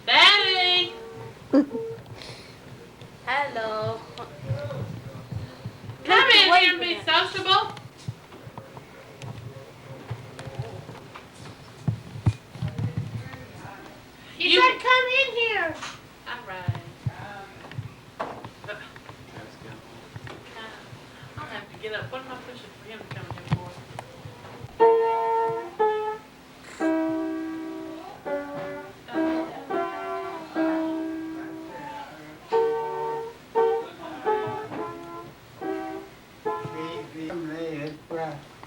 Daddy! Hello. Come in here and be sociable. You said come in here. All right. I'll have to get up. What am I pushing for him to come in here for?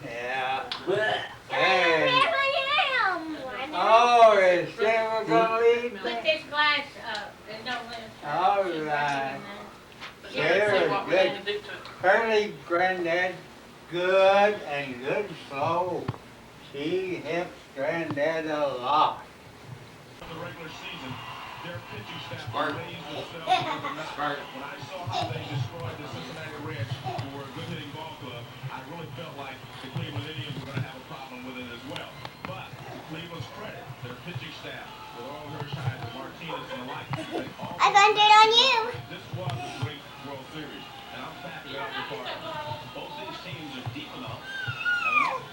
Yeah. Hey. Oh, is Sarah gonna leave? Put this glass up and don't let it. All right. Yeah, see what we're Good. gonna do to it. Curly Granddad, good and good slow. She helps Granddad a lot. The regular season, their pitching staff raised themselves to the mountain. When I saw how they destroyed the Cincinnati Reds, who were a good hitting ball club, I really felt like the Cleveland Indians were going to have a problem with it as well. But to Cleveland's credit, their pitching staff, with all Hershiser and Martinez and the like, they all I got it on you. This was a great World Series, and I'm backing up because both these teams are deep enough, have enough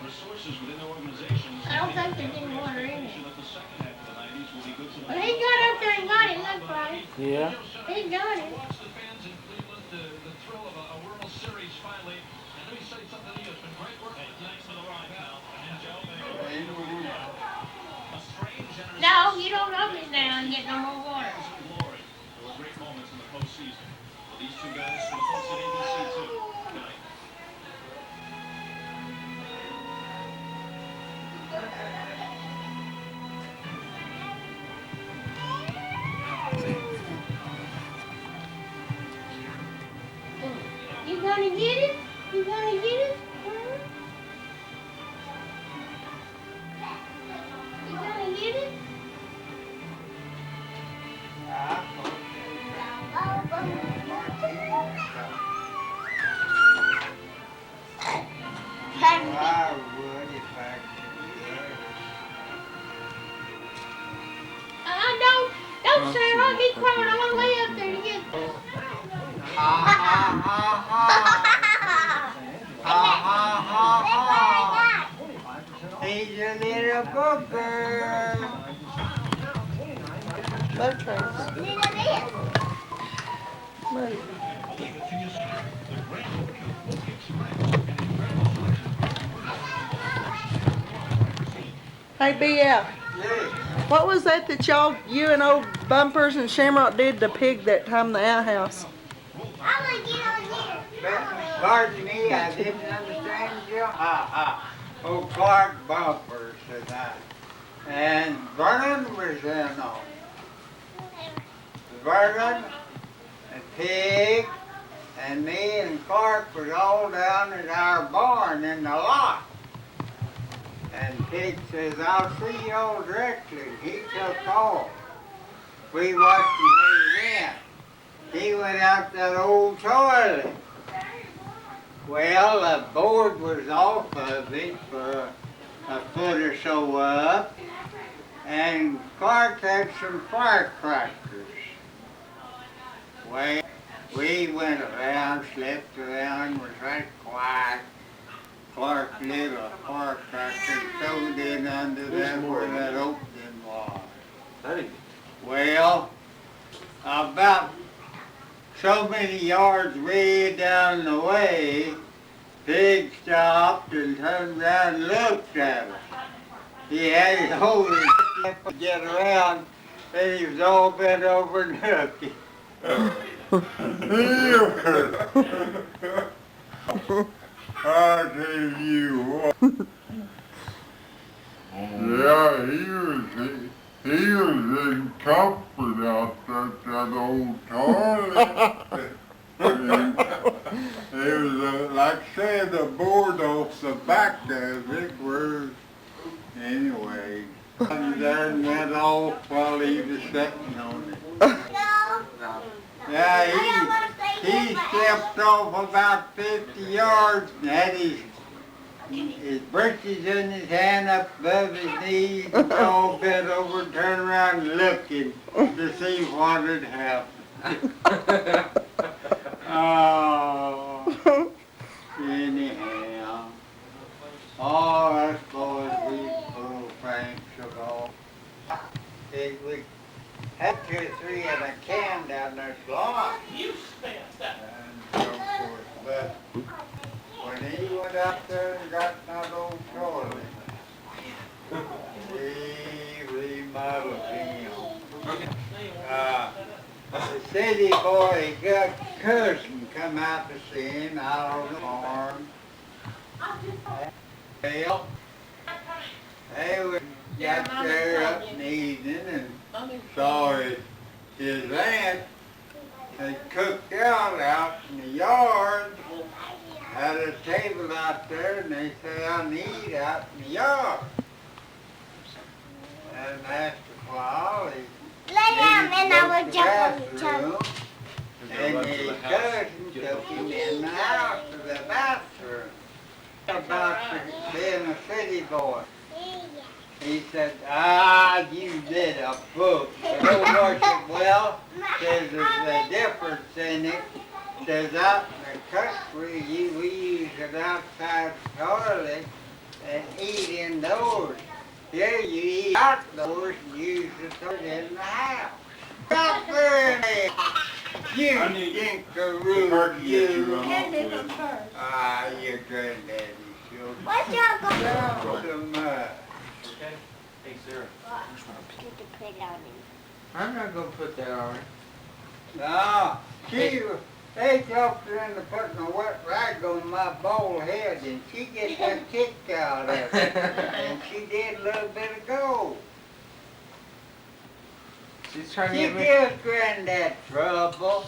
resources within their organizations. I don't think there's any water in it. That the second half of the 90s will be good for the But he got up there and got it, look like. Yeah. He got it. Watch the fans in Cleveland, the thrill of a World Series finally. And let me say something to you. It's been great work. Thanks for the ride, pal. And Joe, a strange generous No, you don't open it down and get no more water. glory. There were great moments in the postseason. But these two guys for the folks at ABC too. Good night. You gonna get it? You gonna get it? You gonna get it? I would if I Don't say I'll get crying. I'm on the way up there to get it. Ha ha ha ha. Ha ha ha ha. He's a little booger. Hey, BF, what was that you and old Bumpers and Shamrock did to Pig that time in the outhouse? I'm gonna get on you. Pardon me, I didn't understand you. Ha ha. Oh, Clark Bumper said that. And Vernon was in on. Vernon, and Pig, and me and Clark was all down at our barn in the lot. And Pig says, I'll see y'all directly. He took off. We watched him when he went. He went out that old toilet. Well, the board was off of it for a foot or so up, and Clark had some firecrackers. Well, we went around, slept around, was right quiet. Clark lit a firecracker and threw it in under there where that opening was. Well, about so many yards way down the way, Pig stopped and turned around and looked at us. He had his whole step to get around, and he was all bent over and looking. I tell you what. Yeah, he was in comfort out at that old toilet. It was like saying the board off the back of it where, anyway, and then went off while he was sitting on it. No. Yeah, he stepped off about 50 yards and had his his britches in his hand up above his knees, all bent over, turn around looking to see what had happened. Oh, anyhow. Oh, that's boys, we little Franks of all. We had 2 or 3 in a can down there long. You spent that. And so forth, but when he went out there and got that old Charlie, he remodeled him. The city boy, he got cousin come out to see him out on the farm. Well, they were got there up in the evening and saw his aunt had cooked out in the yard, had a table out there, and they said, I need out in the yard. And after a while, he Lay down and I will jump on your bathroom, tongue. and his cousin took him in the house to the bathroom about being a city boy. He said, you did a book. The old boy said, well, there's a difference in it. There's out in the country, we use an outside toilet and eat indoors. Here you eat outdoors and use the toilet in the house. Stop there! You dinkaroo, you. Your granddaddy sure. What's your go? Some, Okay. Hey, Sarah. You can put it on him. I'm not gonna put that on her. no, they talked her into putting a wet rag on my bald head, and she gets a kick out of it. And she did a little bit of gold. She's trying to She get me. gives Granddad trouble.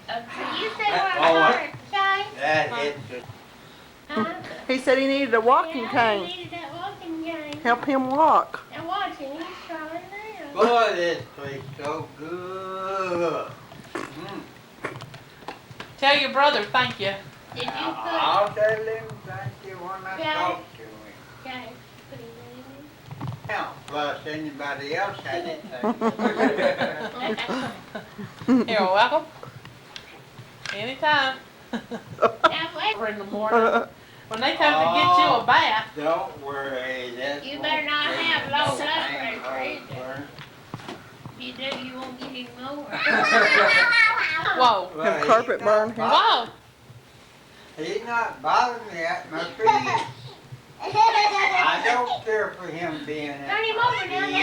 You said what hurt, Shy? That hits it. Huh? He said he needed a walking Yeah, cane. he needed that walking cane. Help him walk. And watch him, he's crawling down. Boy, this tastes so good. Tell your brother thank you. Did you put, I'll tell him thank you when I Yeah. talk to him. okay, put him in. Now, plus anybody else had it. Thank you. You're welcome. Anytime. Now, wait, Or in the morning. When they come to get you a bath. Don't worry, that's. You better not have low blood Hang pressure over. if you do, you won't get any more. Whoa. Well, Have he's carpet not burn him. Whoa. He's not bothering me at my feet. I don't care for him being at Turn him my over now. feet.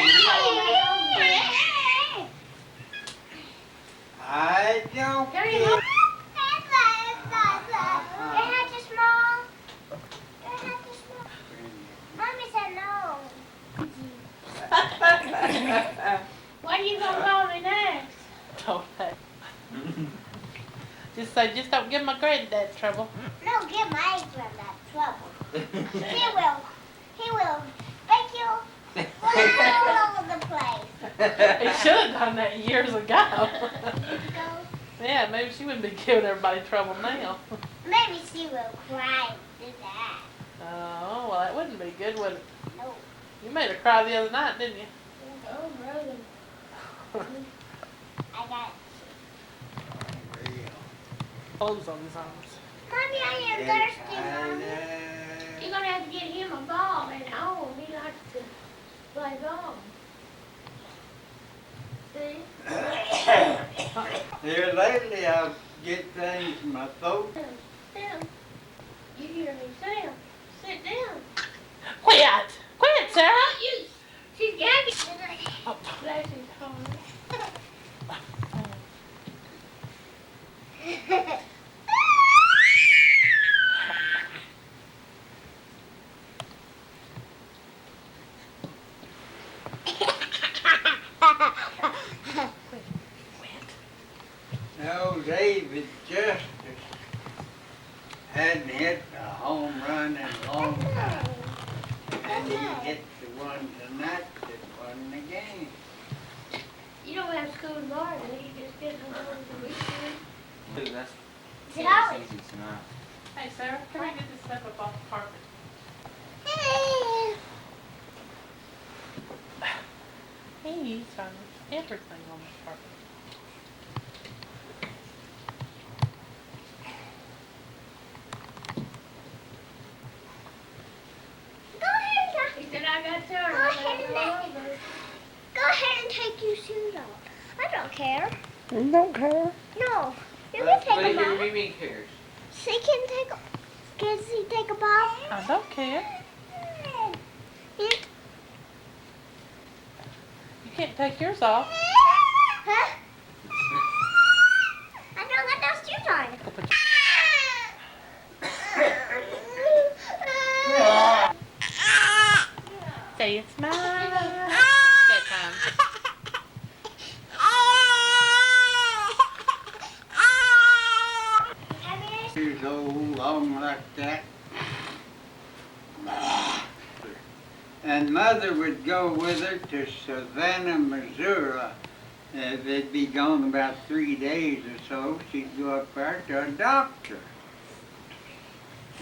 I don't Turn him care. over. Mommy said no. What are you gonna call me next? Don't they? Just say, just don't give my granddad trouble. No, get my from that trouble. He will make you fly all over the place. He should have done that years ago. So Yeah, maybe she wouldn't be giving everybody trouble now. maybe she will cry and do that. Oh, well, that wouldn't be good, would it? No. You made her cry the other night, didn't you? Oh, brother. I got Clothes on his arms. Mommy, I am thirsty, Mommy. You're gonna have to get him a ball and oh, he likes to play ball. See? Here lately I get things in my throat. Sit down. You hear me? Sit down. Sit down. Quit! Quit, Sarah! You. She's gagging. Oh. Bless his heart. No, hadn't hit a home run in a long time. And he hit the one tonight that won the game. You don't have school tomorrow, and you just get home over the weekend. Dude, that's Zoe. easy tonight. Hey, Sarah, can I get this stuff up off the carpet? He's found everything on the carpet. Go ahead He said, I got tired. Go ahead and all over. go ahead and take your shoes off. I don't care. You don't care. No, you can What take do them you off. mean cares? She can take. Can she take them off? I don't care. You, You can't take yours off. huh? I don't got those shoes on. Go put Say it's mine. Bedtime. Years old, long like that. And Mother would go with her to Savannah, Missouri. They'd be gone about 3 days or so. She'd go up there to a doctor.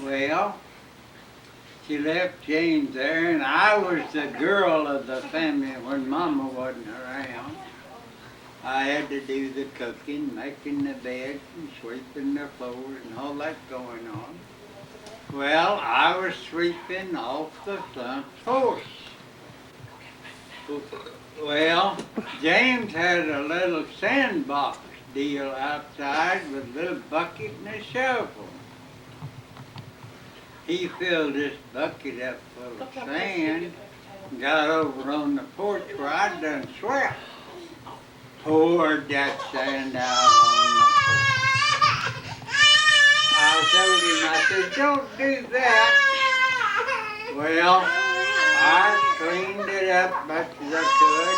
Well, she left James there, and I was the girl of the family when Mama wasn't around. I had to do the cooking, making the beds, and sweeping the floors, and all that going on. Well, I was sweeping off the front porch. Well, James had a little sandbox deal outside with a little bucket and a shovel. He filled this bucket up full of sand, got over on the porch where I'd done swept, poured that sand out on the porch. I told him, I said, don't do that. Well, I cleaned it up much as I could.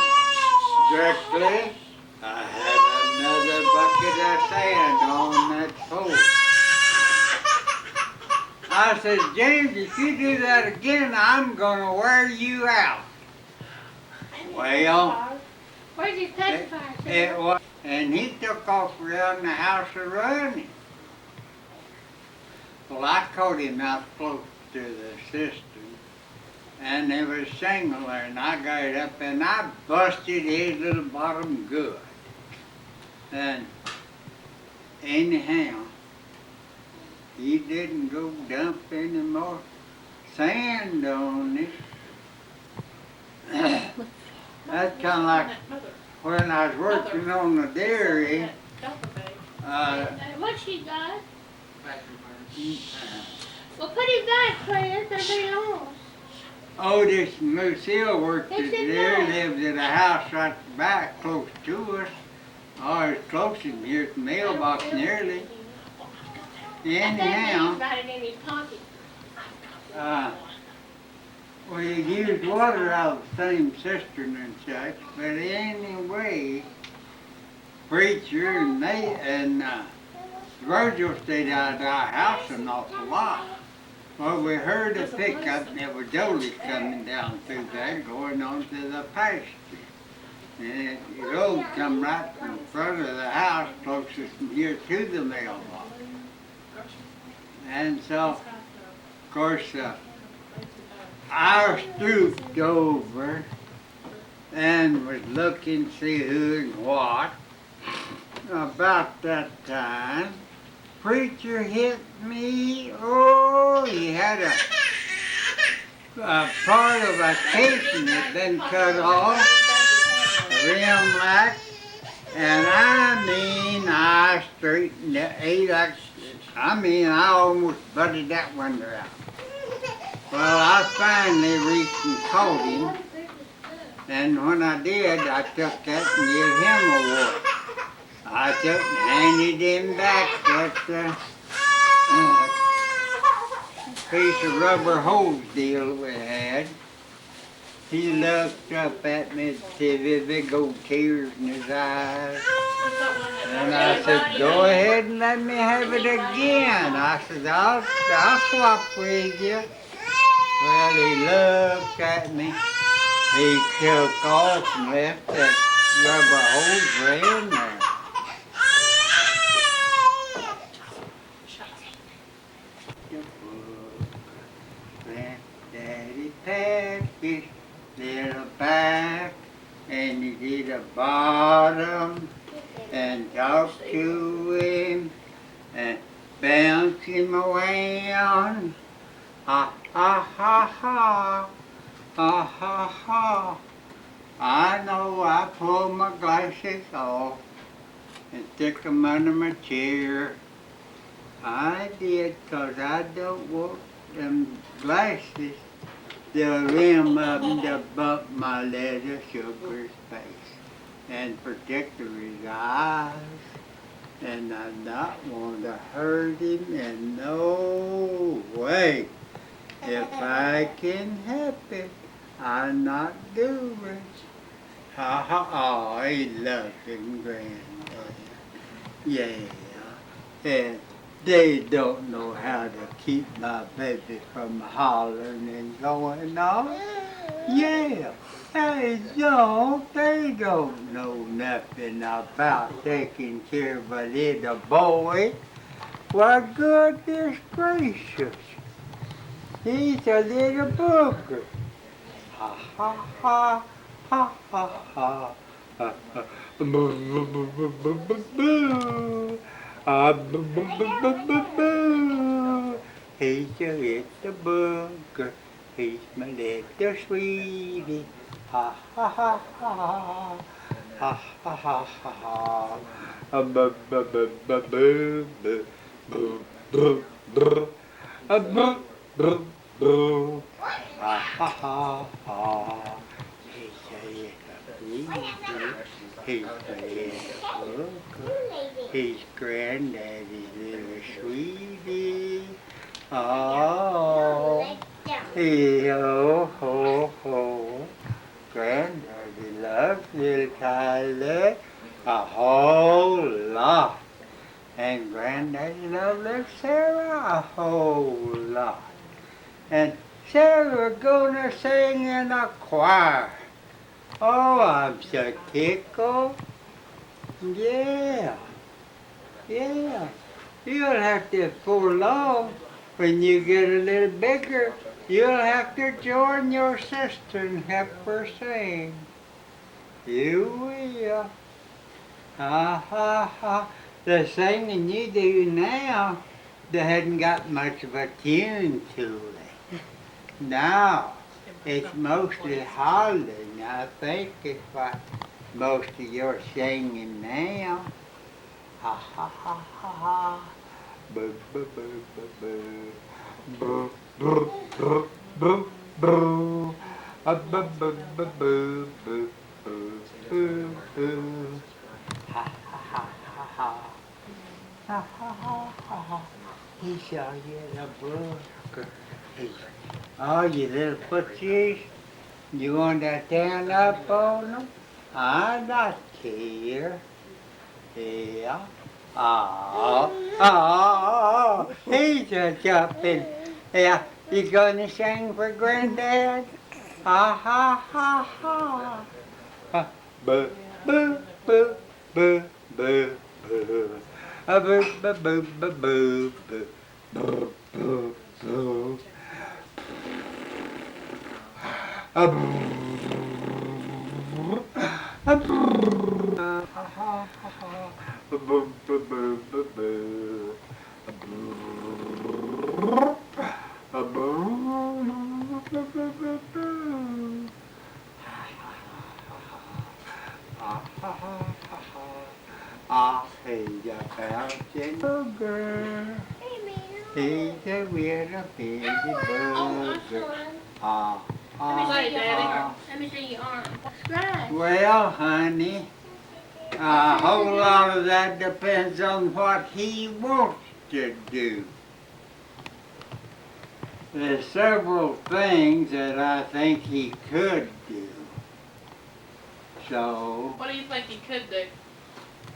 Directly, I had another bucket of sand on that porch. I said, James, if you do that again, I'm going to wear you out. Well, Where's his pacifier? it was, and he took off around the house a running. Well, I caught him out close to the cistern, and there was a shingle there, and I got it up, and I busted his little bottom good. And anyhow, he didn't go dump any more sand on it. That's kind of like when I was working on the dairy. What she got? Factory Well, put him back, Clarence. Everybody else. Otis Lucille worked Yes, at it there, does. lived at a house right back close to us. Or as close as here at the mailbox nearly. Anyhow, He's got it in his pocket. we used water out of the same cistern and such, but anyway, Preacher and they and Virgil stayed out of our house an awful lot. Well, we heard a pickup and it was Jolie coming down through there going on to the pasture. And the road come right in front of the house closest from here to the mailbox. And so, of course, I stooped over and was looking to see who and what. About that time, Preacher hit me. Oh, he had a part of a casing had been cut off, rim like, and I straightened it. I almost butted that window out. Well, I finally reached and caught him, and when I did, I took that and gave him a whoop. I took and handed him back that piece of rubber hose deal we had. he looked up at me and said with big old tears in his eyes. And I said, go ahead and let me have it again. I said, I'll swap with you. Well, he looked at me. He took off and left that rubber hose right in there. Granddaddy packed his little bag and he did a bottom and talked to him and bounce him around. Ha ha ha ha, ha ha ha. I know I pulled my glasses off and stick them under my chair. I did, 'cause I don't want them glasses, the rim of them to bump my little sugar's face and particularly his eyes. And I not want to hurt him in no way. If I can help it, I'll not do it. Ha ha, oh, he loved him, Granddad. Yeah. And they don't know how to keep my baby from hollering and going on. Yeah, they don't know nothing about taking care of a little boy. Why, goodness gracious, he's a little booger. Ha ha ha, ha ha ha, ha ha. Boo. He's a little booger. He's my little sweetie. Ha ha ha ha. Ha ha ha ha. Boo boo boo boo boo boo boo boo boo. Boo boo boo. Ha ha ha ha. He's a little sweetie. He's my little booger. He's Granddaddy's little sweetie. Oh, hey, ho, ho, ho. Granddaddy loves little Tyler a whole lot. And Granddaddy loves little Sarah a whole lot. And Sarah gonna sing in a choir. Oh, I'm so tickled. Yeah. You'll have to, for long, when you get a little bigger, you'll have to join your sister and help her sing. You will. Ha ha ha. The singing you do now, they hadn't got much of a tune to it. Now, it's mostly hollering. I think it's what most of your singing now. Ha ha ha ha ha. Boo boo boo boo boo. Boo boo boo boo boo. Boo boo boo boo boo boo boo boo. Ha ha ha ha ha. Ha ha ha ha ha. He's a little booger. Oh, you little footsies. You want to stand up on them? I not care. Yeah. Oh, he's a jumping. Yeah, you gonna sing for Granddad? Ha ha ha ha. Boo boo boo boo boo boo. Boo boo boo boo boo boo boo boo boo. He's a bouncing booger. He's a little bitty booger. Let me see your arm. Right. Well, honey, a whole lot of that depends on what he wants to do. there's several things that I think he could do. So, What do you think he could do?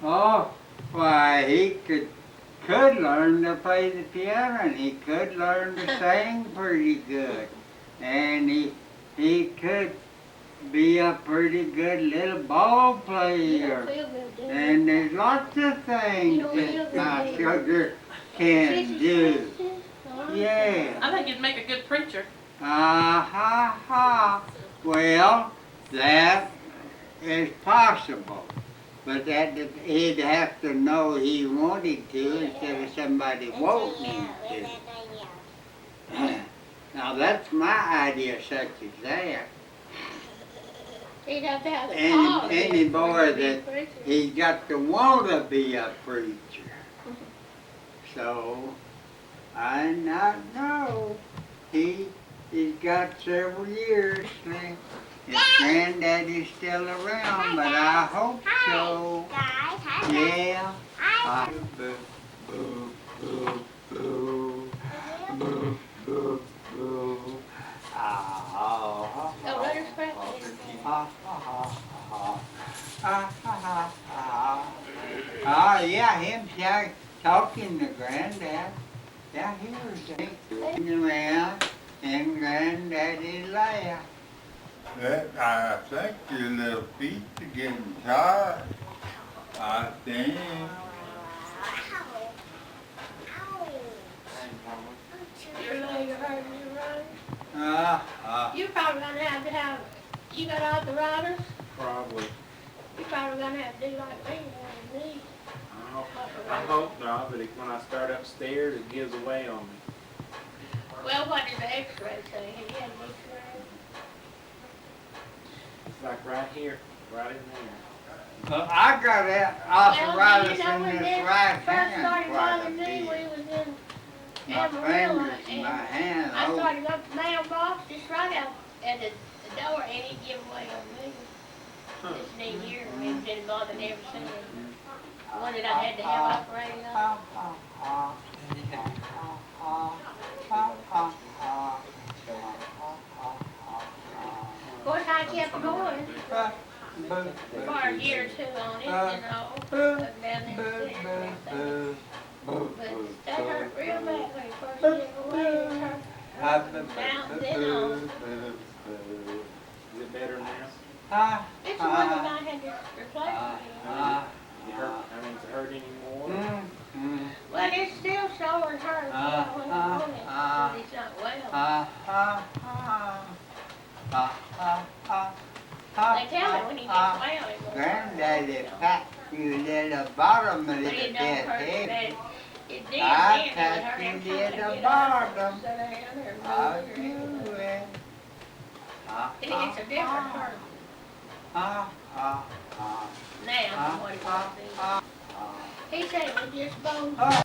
oh, why, he could learn to play the piano, and he could learn to sing pretty good. And he could be a pretty good little ball You player. don't feel good, do you? And there's lots of things You don't feel that my good. sugar can do. Yeah. I think he'd make a good preacher. Ha. Well, that is possible. But that he'd have to know he wanted to instead of somebody wanting him to. Now that's my idea such as that. He'd have to have the Any- qualities any for boy him to be a that- preacher. He's got to want to be a preacher. So, I not know. He's got several years left. His granddaddy's still around, but I hope so. Guys, hi. Yeah. Hi. Boo, boo, boo, boo, boo, boo, boo. Ah, Don't let her scratch it. Yeah, him talking to Granddad. Yeah, he was sitting around in Granddaddy's lap. I think your little feet are getting tired. I think. Your leg hurting, you right? You probably gonna have, you got arthritis? Probably. You probably gonna have to do like me, on your knee. I hope not, but when I start upstairs, it gives away on me. Well, what did the x-ray say? Have you had an x-ray? It's like right here, right in there. I got that arthritis in this right First hand started quite a bothering me, we bit. was in My Amarillo, fingers and my and hand. I Oh, started up the mailbox, just right out at the door, and it gave away on me. This new year, it's been bothering ever since. One that I had to have operated on. Of course, I kept going for a year or two on it, you know, up down in the city. But that hurt real bad when it first gave away, it hurt. Now, then on. Is it better now? It's the one that I had to replace with. It hurt, I mean, does it hurt anymore? Well, it's still sore and hurt, you know, when it's on it, because it's not well. They tell me when he gets well, it will. Granddaddy packed you at the bottom of But it it don't death hurt head. bad. It did I then, it tapped hurt you every at time the I get up. bottom. Sit down there and I'll move your head. do it. It's a different hurt now from what it was then. He said it was just bone.